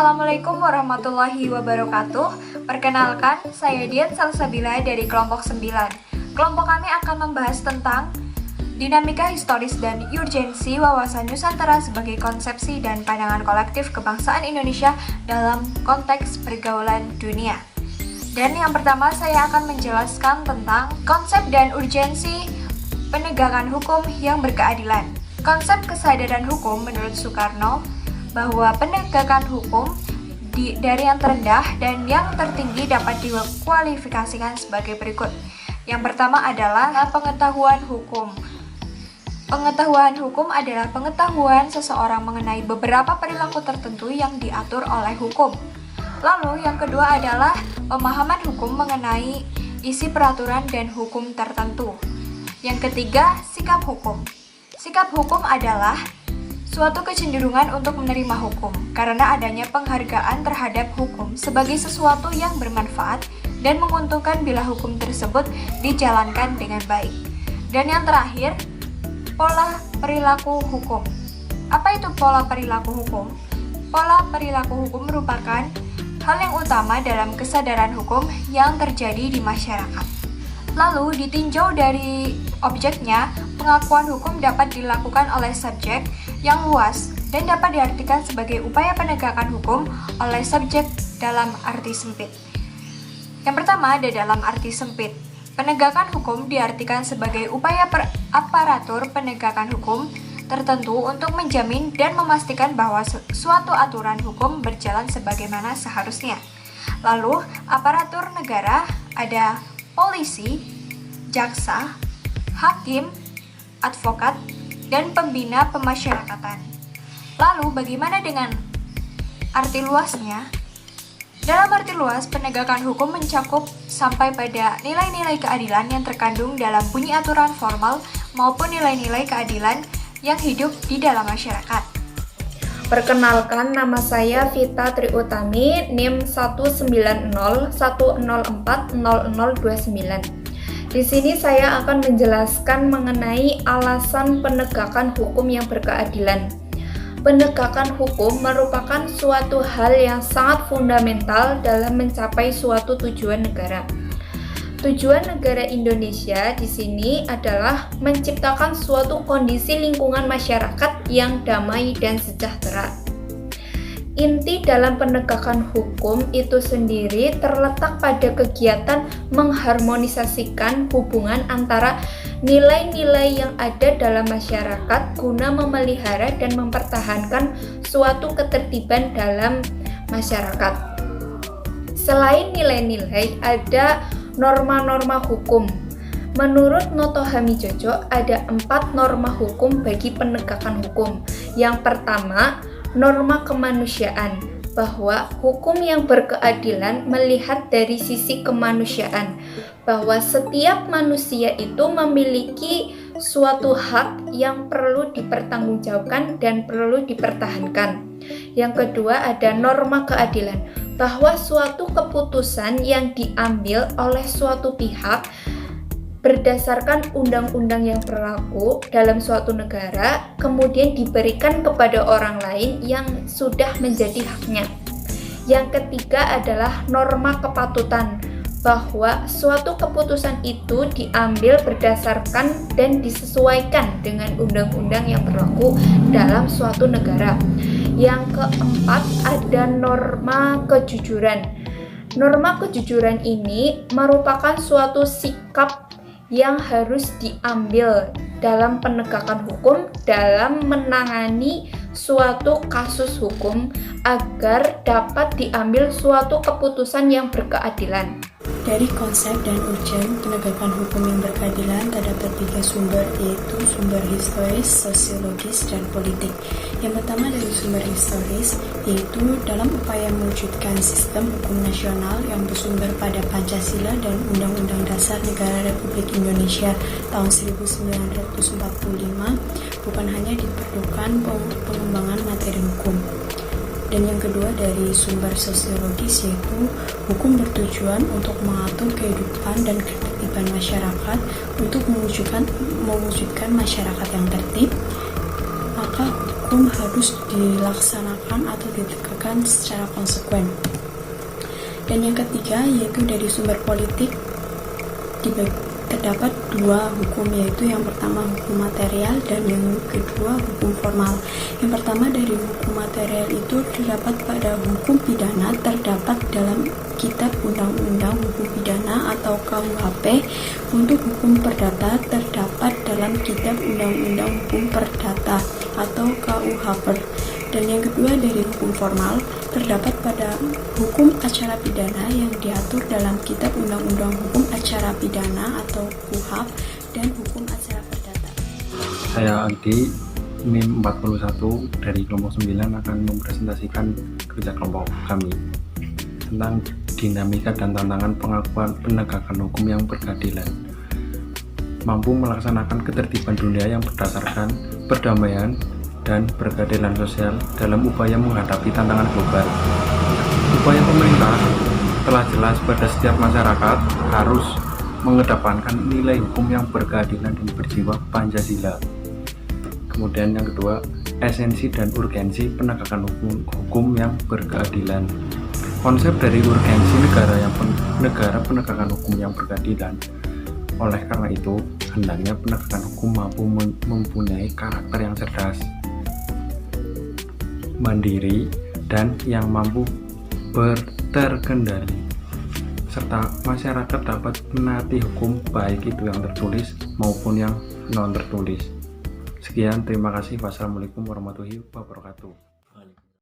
Assalamualaikum warahmatullahi wabarakatuh. Perkenalkan, saya Dian Salsabila dari kelompok 9. Kelompok kami akan membahas tentang dinamika historis dan urgensi wawasan Nusantara sebagai konsepsi dan pandangan kolektif kebangsaan Indonesia dalam konteks pergaulan dunia. Dan yang pertama, saya akan menjelaskan tentang konsep dan urgensi penegakan hukum yang berkeadilan. Konsep kesadaran hukum menurut Soekarno bahwa penegakan hukum dari yang terendah dan yang tertinggi dapat dikualifikasikan sebagai berikut. Yang pertama adalah pengetahuan hukum. Pengetahuan hukum adalah pengetahuan seseorang mengenai beberapa perilaku tertentu yang diatur oleh hukum. Lalu yang kedua adalah pemahaman hukum mengenai isi peraturan dan hukum tertentu. Yang ketiga, sikap hukum. Sikap hukum adalah suatu kecenderungan untuk menerima hukum karena adanya penghargaan terhadap hukum sebagai sesuatu yang bermanfaat dan menguntungkan bila hukum tersebut dijalankan dengan baik. Dan yang terakhir, pola perilaku hukum. Apa itu pola perilaku hukum? Pola perilaku hukum merupakan hal yang utama dalam kesadaran hukum yang terjadi di masyarakat. Lalu ditinjau dari objeknya, pengakuan hukum dapat dilakukan oleh subjek yang luas dan dapat diartikan sebagai upaya penegakan hukum oleh subjek dalam arti sempit. Yang pertama ada dalam arti sempit. Penegakan hukum diartikan sebagai upaya aparatur penegakan hukum tertentu untuk menjamin dan memastikan bahwa suatu aturan hukum berjalan sebagaimana seharusnya. Lalu, aparatur negara ada polisi, jaksa, hakim, advokat, dan pembina pemasyarakatan. Lalu bagaimana dengan arti luasnya? Dalam arti luas, penegakan hukum mencakup sampai pada nilai-nilai keadilan yang terkandung dalam bunyi aturan formal maupun nilai-nilai keadilan yang hidup di dalam masyarakat. Perkenalkan, nama saya Vita Triutami, NIM 19010404029. Di sini saya akan menjelaskan mengenai alasan penegakan hukum yang berkeadilan. Penegakan hukum merupakan suatu hal yang sangat fundamental dalam mencapai suatu tujuan negara. Tujuan negara Indonesia di sini adalah menciptakan suatu kondisi lingkungan masyarakat yang damai dan sejahtera. Inti dalam penegakan hukum itu sendiri terletak pada kegiatan mengharmonisasikan hubungan antara nilai-nilai yang ada dalam masyarakat guna memelihara dan mempertahankan suatu ketertiban dalam masyarakat. Selain nilai-nilai, ada norma-norma hukum. Menurut Noto Hamijojo, ada 4 norma hukum bagi penegakan hukum. Yang pertama, norma kemanusiaan, bahwa hukum yang berkeadilan melihat dari sisi kemanusiaan, bahwa setiap manusia itu memiliki suatu hak yang perlu dipertanggungjawabkan dan perlu dipertahankan. Yang kedua ada norma keadilan, bahwa suatu keputusan yang diambil oleh suatu pihak berdasarkan undang-undang yang berlaku dalam suatu negara kemudian diberikan kepada orang lain yang sudah menjadi haknya. Yang ketiga adalah norma kepatutan, bahwa suatu keputusan itu diambil berdasarkan dan disesuaikan dengan undang-undang yang berlaku dalam suatu negara. Yang keempat ada norma kejujuran. Norma kejujuran ini merupakan suatu sikap yang harus diambil dalam penegakan hukum dalam menangani suatu kasus hukum agar dapat diambil suatu keputusan yang berkeadilan. Dari konsep dan urgen penegakan hukum yang berkeadilan terdapat 3 sumber, yaitu sumber historis, sosiologis, dan politik. Yang pertama dari sumber historis, yaitu dalam upaya mewujudkan sistem hukum nasional yang bersumber pada Pancasila dan Undang-Undang Dasar Negara Republik Indonesia tahun 1945, bukan hanya diperlukan pengembangan materi hukum. Dan yang kedua dari sumber sosiologis, yaitu hukum bertujuan untuk mengatur kehidupan dan ketertiban masyarakat untuk mewujudkan masyarakat yang tertib, maka hukum harus dilaksanakan atau ditegakkan ditegakkan secara konsekuen. Dan yang ketiga yaitu dari sumber politik terdapat dua hukum, yaitu yang pertama hukum material dan yang kedua hukum formal. Yang pertama dari hukum material itu terdapat pada hukum pidana terdapat dalam Kitab Undang-Undang Hukum Pidana atau KUHP. Untuk hukum perdata terdapat dalam Kitab Undang-Undang Hukum Perdata atau KUHP. Dan yang kedua dari hukum formal terdapat pada hukum acara pidana yang diatur dalam Kitab Undang-Undang Hukum Acara Pidana atau KUHP dan hukum acara perdata. Saya Aldi, NIM 41 dari kelompok 9 akan mempresentasikan kerja kelompok kami tentang dinamika dan tantangan pengakuan penegakan hukum yang berkeadilan, mampu melaksanakan ketertiban dunia yang berdasarkan perdamaian dan berkeadilan sosial dalam upaya menghadapi tantangan global. Upaya pemerintah telah jelas pada setiap masyarakat harus mengedepankan nilai hukum yang berkeadilan dan berjiwa Pancasila. Kemudian yang kedua, esensi dan urgensi penegakan hukum yang berkeadilan. Konsep dari urgensi negara penegakan hukum yang berkeadilan. Oleh karena itu, hendaknya penegakan hukum mampu mempunyai karakter yang cerdas, mandiri, dan yang mampu terkendali, serta masyarakat dapat menaati hukum baik itu yang tertulis maupun yang non tertulis. Sekian, terima kasih. Wassalamualaikum warahmatullahi wabarakatuh.